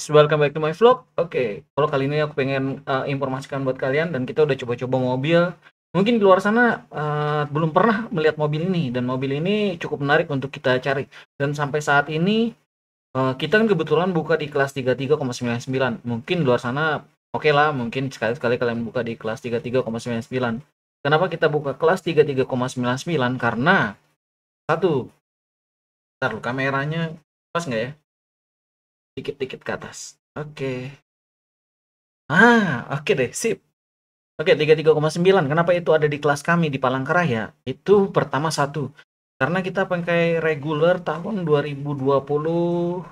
Welcome back to my vlog. Oke, kalau kali ini aku pengen informasikan buat kalian dan kita udah coba-coba mobil. Mungkin di luar sana belum pernah melihat mobil ini dan mobil ini cukup menarik untuk kita cari. Dan sampai saat ini kita kan kebetulan buka di kelas 33,99. Mungkin di luar sana oke lah, mungkin sekali-sekali kalian buka di kelas 33,99. Kenapa kita buka kelas 33,99? Karena satu, taruh kameranya pas nggak ya? Dikit-dikit ke atas. Oke. Oke deh, sip. Oke, 33,9. Kenapa itu ada di kelas kami di Palangkaraya? Itu pertama satu, karena kita pakai reguler tahun 2020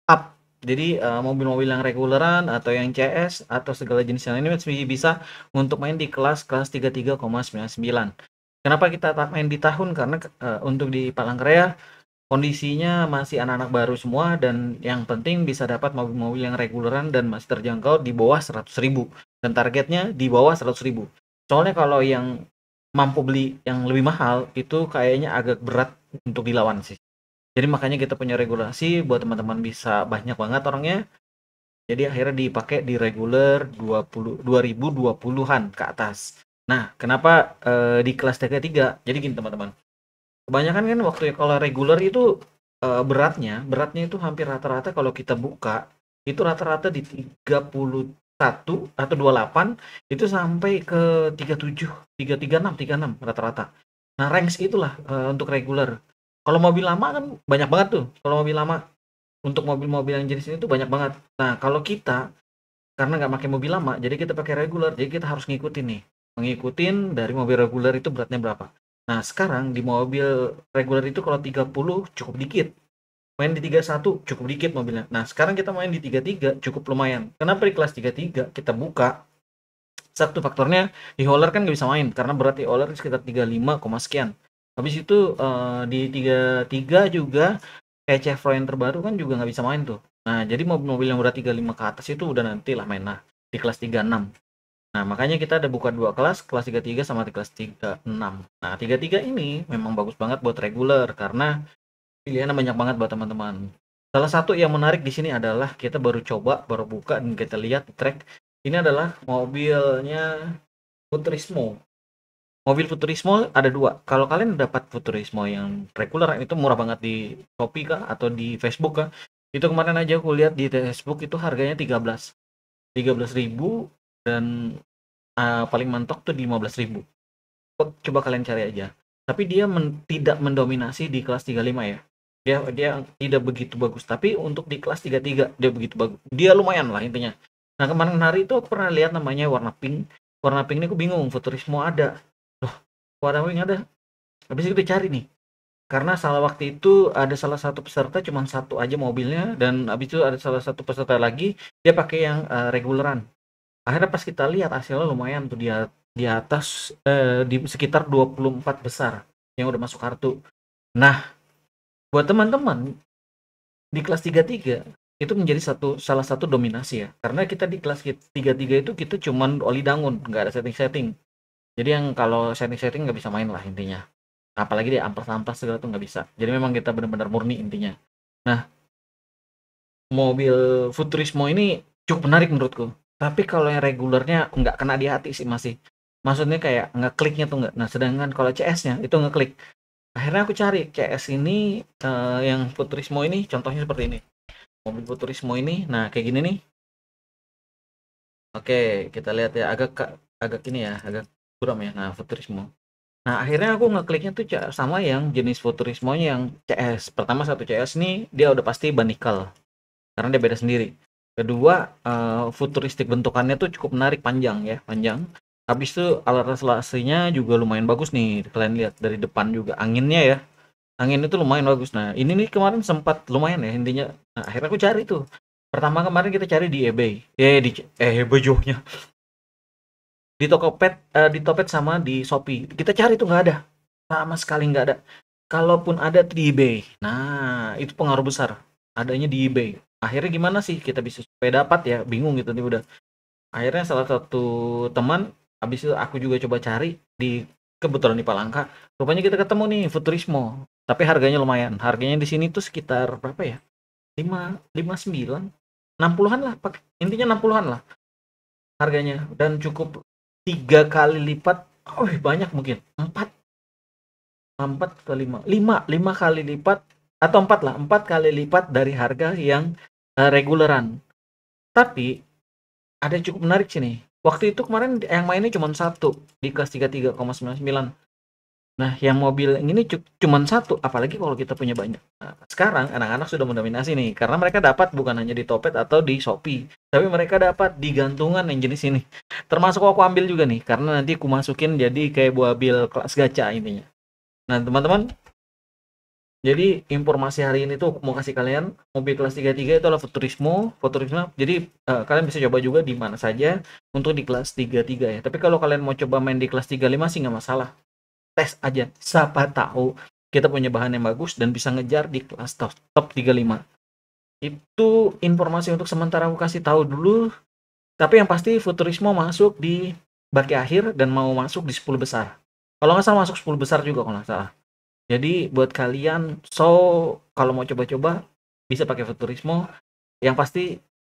up. Jadi mobil-mobil yang reguleran atau yang CS atau segala jenis yang ini masih bisa untuk main di kelas 33,99. Kenapa kita tak main di tahun? Karena untuk di Palangkaraya kondisinya masih anak-anak baru semua dan yang penting bisa dapat mobil-mobil yang reguleran dan masih terjangkau di bawah 100.000 dan targetnya di bawah 100.000. Soalnya kalau yang mampu beli yang lebih mahal itu kayaknya agak berat untuk dilawan sih. Jadi makanya kita punya regulasi buat teman-teman bisa banyak banget orangnya. Jadi akhirnya dipakai di reguler 2020-an ke atas. Nah, kenapa di kelas 33? Jadi gini teman-teman. Kebanyakan kan waktu kalau reguler itu beratnya itu hampir rata-rata kalau kita buka itu rata-rata di 31 atau 28 itu sampai ke 37, 36 rata-rata. Nah, range itulah untuk reguler. Kalau mobil lama kan banyak banget tuh. Kalau mobil lama untuk mobil-mobil yang jenis ini tuh banyak banget. Nah, kalau kita karena nggak pakai mobil lama, jadi kita pakai reguler. Jadi kita harus ngikutin nih. Mengikutin dari mobil reguler itu beratnya berapa. Nah, sekarang di mobil reguler itu kalau 30 cukup dikit. Main di 31 cukup dikit mobilnya. Nah, sekarang kita main di 33 cukup lumayan. Kenapa di kelas 33 kita buka? Satu faktornya di hauler kan nggak bisa main karena berat di hauler sekitar 35, sekian. Habis itu di 33 juga kayak Chevrolet yang terbaru kan juga nggak bisa main tuh. Nah, jadi mobil-mobil yang berat 35 ke atas itu udah nanti lah main nah di kelas 36. Nah, makanya kita ada buka dua kelas 33 sama di kelas 36. Nah, 33 ini memang bagus banget buat reguler karena pilihannya banyak banget buat teman-teman. Salah satu yang menarik di sini adalah kita baru coba, baru buka dan kita lihat di track. Ini adalah mobilnya Futurismo. Mobil Futurismo ada dua. Kalau kalian dapat Futurismo yang reguler itu murah banget di Shopee kah atau di Facebook kah? Itu kemarin aja aku lihat di Facebook itu harganya 13.000 dan paling mentok tuh di 15.000. Coba kalian cari aja. Tapi dia tidak mendominasi di kelas 35 ya. Dia tidak begitu bagus, tapi untuk di kelas 33 dia begitu bagus. Dia lumayan lah intinya. Nah, kemarin hari itu aku pernah lihat namanya warna pink. Warna pink ini aku bingung, Futurismo ada. Loh, warna pink ada. Habis itu cari nih. Karena salah waktu itu ada salah satu peserta cuma satu aja mobilnya dan habis itu ada salah satu peserta lagi dia pakai yang reguleran. Akhirnya pas kita lihat hasilnya lumayan tuh dia di atas di sekitar 24 besar yang udah masuk kartu. Nah, buat teman-teman di kelas 33 itu menjadi salah satu dominasi ya. Karena kita di kelas 33 itu kita cuman oli dangun, nggak ada setting-setting. Jadi yang kalau setting-setting nggak bisa main lah intinya. Apalagi di ampas-ampas segala tuh nggak bisa. Jadi memang kita benar-benar murni intinya. Nah, mobil Futurismo ini cukup menarik menurutku. Tapi kalau yang regulernya nggak kena di hati sih masih. Maksudnya kayak ngekliknya tuh nggak. Nah, sedangkan kalau CS-nya itu ngeklik. Akhirnya aku cari CS ini yang Futurismo ini contohnya seperti ini. Mobil Futurismo ini, nah kayak gini nih. Oke, kita lihat ya agak ini ya, agak buram ya. Nah, Futurismo. Nah, akhirnya aku ngekliknya tuh sama yang jenis Futurismonya yang CS. Pertama satu CS nih dia udah pasti banikal karena dia beda sendiri. Kedua, futuristik bentukannya tuh cukup menarik, panjang ya, panjang. Habis itu alat restorasinya juga lumayan bagus nih, kalian lihat dari depan juga anginnya ya. Angin itu lumayan bagus. Nah, ini nih kemarin sempat lumayan ya intinya. Nah, akhirnya aku cari tuh. Pertama kemarin kita cari di eBay. eBay joknya. Di Tokped sama di Shopee. Kita cari tuh nggak ada. Sama sekali nggak ada. Kalaupun ada tuh di eBay. Nah, itu pengaruh besar. Adanya di eBay. Akhirnya gimana sih kita bisa supaya dapat ya? Bingung gitu nih udah. Akhirnya salah satu teman, habis itu aku juga coba cari di kebetulan di Palangka. Rupanya kita ketemu nih Futurismo. Tapi harganya lumayan. Harganya di sini tuh sekitar berapa ya? 5 59. 60-an lah, intinya 60-an lah harganya, dan cukup 3 kali lipat. Oh banyak, mungkin 4 ke 5 kali lipat, atau 4 lah, 4 kali lipat dari harga yang reguleran. Tapi ada yang cukup menarik sih nih. Waktu itu kemarin yang mainnya cuma satu di kelas 33,99. Nah, yang mobil yang ini cuma satu, apalagi kalau kita punya banyak. Nah, sekarang anak-anak sudah mendominasi nih, karena mereka dapat bukan hanya di Topet atau di Shopee, tapi mereka dapat di gantungan yang jenis ini. Termasuk aku ambil juga nih, karena nanti aku masukin jadi kayak buah bil kelas gacha intinya. Nah, teman-teman, jadi informasi hari ini tuh mau kasih kalian mobil kelas 33 itu adalah Futurismo, Futurismo. Jadi kalian bisa coba juga di mana saja untuk di kelas 33 ya. Tapi kalau kalian mau coba main di kelas 35 sih nggak masalah. Tes aja. Siapa tahu kita punya bahan yang bagus dan bisa ngejar di kelas top 35. Itu informasi untuk sementara aku kasih tahu dulu. Tapi yang pasti Futurismo masuk di baki akhir dan mau masuk di 10 besar. Kalau nggak salah masuk 10 besar juga kalau nggak salah. Jadi buat kalian, kalau mau coba-coba bisa pakai Futurismo. Yang pasti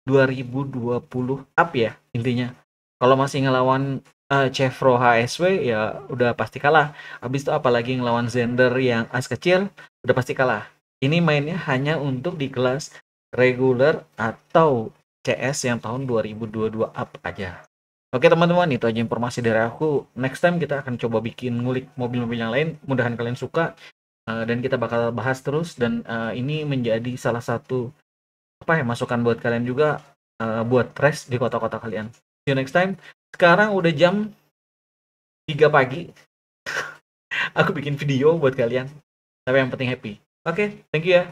2020 up ya intinya. Kalau masih ngelawan Chevro HSW ya udah pasti kalah. Habis itu apalagi ngelawan Zender yang as kecil udah pasti kalah. Ini mainnya hanya untuk di kelas regular atau CS yang tahun 2022 up aja. Oke teman-teman, itu aja informasi dari aku. Next time kita akan coba bikin ngulik mobil-mobil yang lain. Mudahan kalian suka. Dan kita bakal bahas terus, dan ini menjadi salah satu masukan buat kalian juga, buat race di kota-kota kalian. See you next time. Sekarang udah jam 3 pagi. Aku bikin video buat kalian. Tapi yang penting happy. Oke, thank you ya.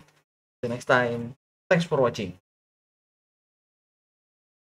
See you next time. Thanks for watching.